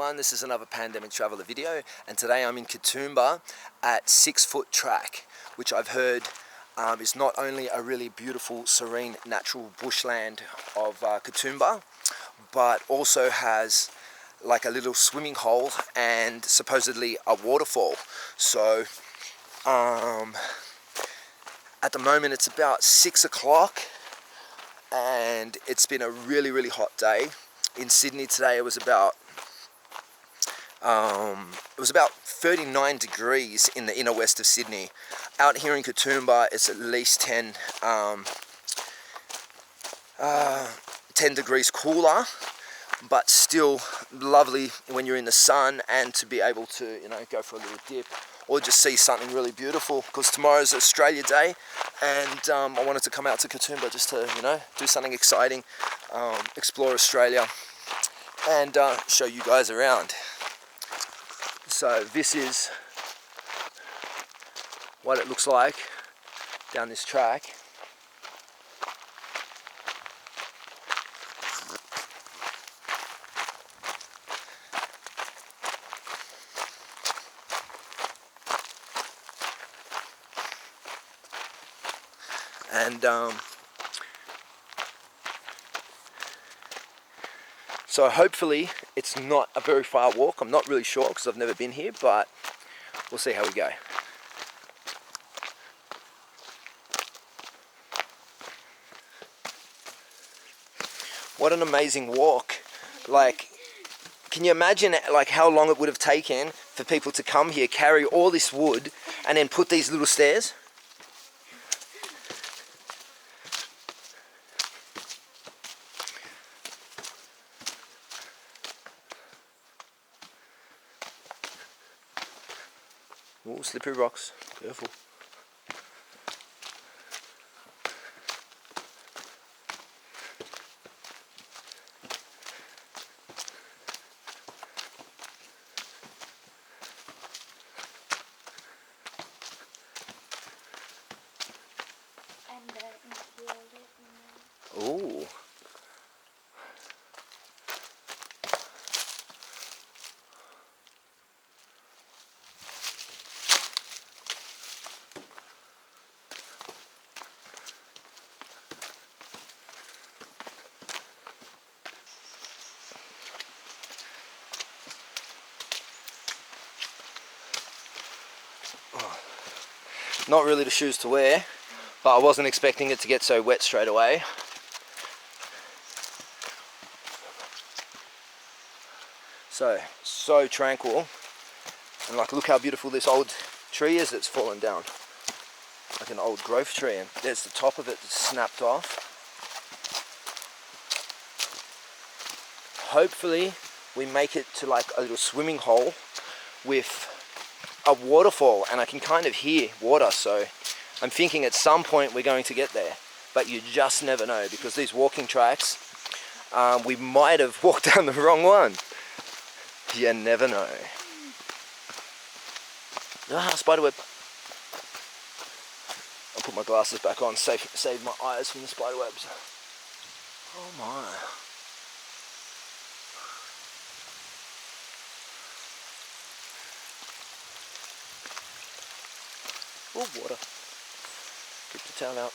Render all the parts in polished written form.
everyone, this is another Pandemic Traveller video, and today I'm in Katoomba at 6 Foot Track, which I've heard is not only a really beautiful, serene, natural bushland of Katoomba, but also has like a little swimming hole and supposedly a waterfall. So at the moment it's about 6 o'clock and it's been a really hot day. In Sydney today it was about 39 degrees in the inner west of Sydney. Out here in Katoomba it's at least 10 degrees cooler, but still lovely when you're in the sun and to be able to, you know, go for a little dip or just see something really beautiful, because tomorrow's Australia Day and I wanted to come out to Katoomba just to, you know, do something exciting, explore Australia and show you guys around. So this is what it looks like down this track. And so hopefully it's not a very far walk. I'm not really sure because I've never been here, but we'll see how we go. What an amazing walk. Like, can you imagine like how long it would have taken for people to come here, carry all this wood and then put these little stairs? Oh, slippery rocks, careful. Oh. Not really the shoes to wear, but I wasn't expecting it to get so wet straight away. So tranquil, and like look how beautiful this old tree is that's fallen down. Like an old growth tree, and there's the top of it that's snapped off. Hopefully we make it to like a little swimming hole with a waterfall, and I can kind of hear water, so I'm thinking at some point we're going to get there, but you just never know, because these walking tracks, we might have walked down the wrong one. You never know. Ah, spiderweb. I'll put my glasses back on, save my eyes from the spiderwebs. Oh my. Oh, water. Keep the towel out.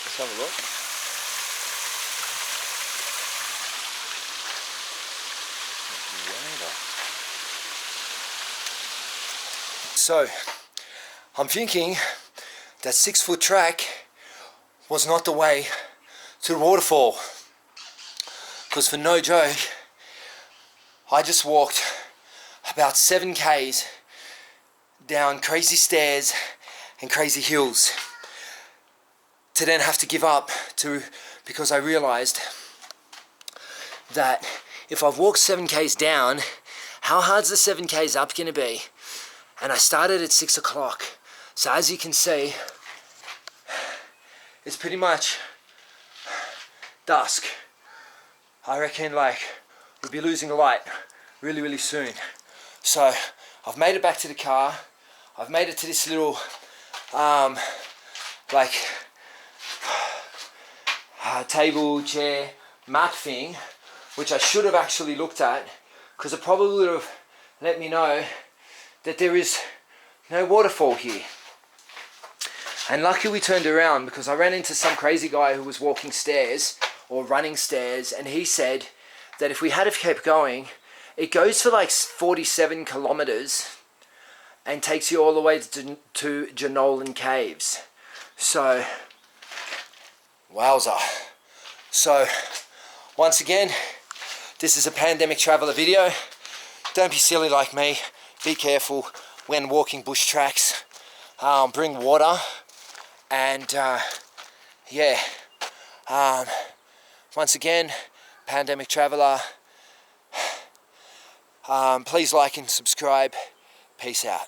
Let's have a look. So, I'm thinking that 6 Foot Track was not the way to the waterfall, because for no joke, I just walked about 7 k's down crazy stairs and crazy hills to then have to give up because I realized that if I've walked 7 k's down, how hard's the 7 k's up gonna be? And I started at 6 o'clock. So as you can see, it's pretty much dusk. I reckon like we'll be losing light really soon. So I've made it back to the car. I've made it to this little like table, chair, mat thing, which I should have actually looked at, because it probably would have let me know that there is no waterfall here. And lucky we turned around, because I ran into some crazy guy who was walking stairs or running stairs, and he said that if we had kept going, it goes for like 47 kilometers and takes you all the way to Jenolan Caves. So, wowza. So, once again, this is a pandemic traveler video. Don't be silly like me. Be careful when walking bush tracks. Bring water. And, yeah. Once again, pandemic traveler. Please like and subscribe. Peace out.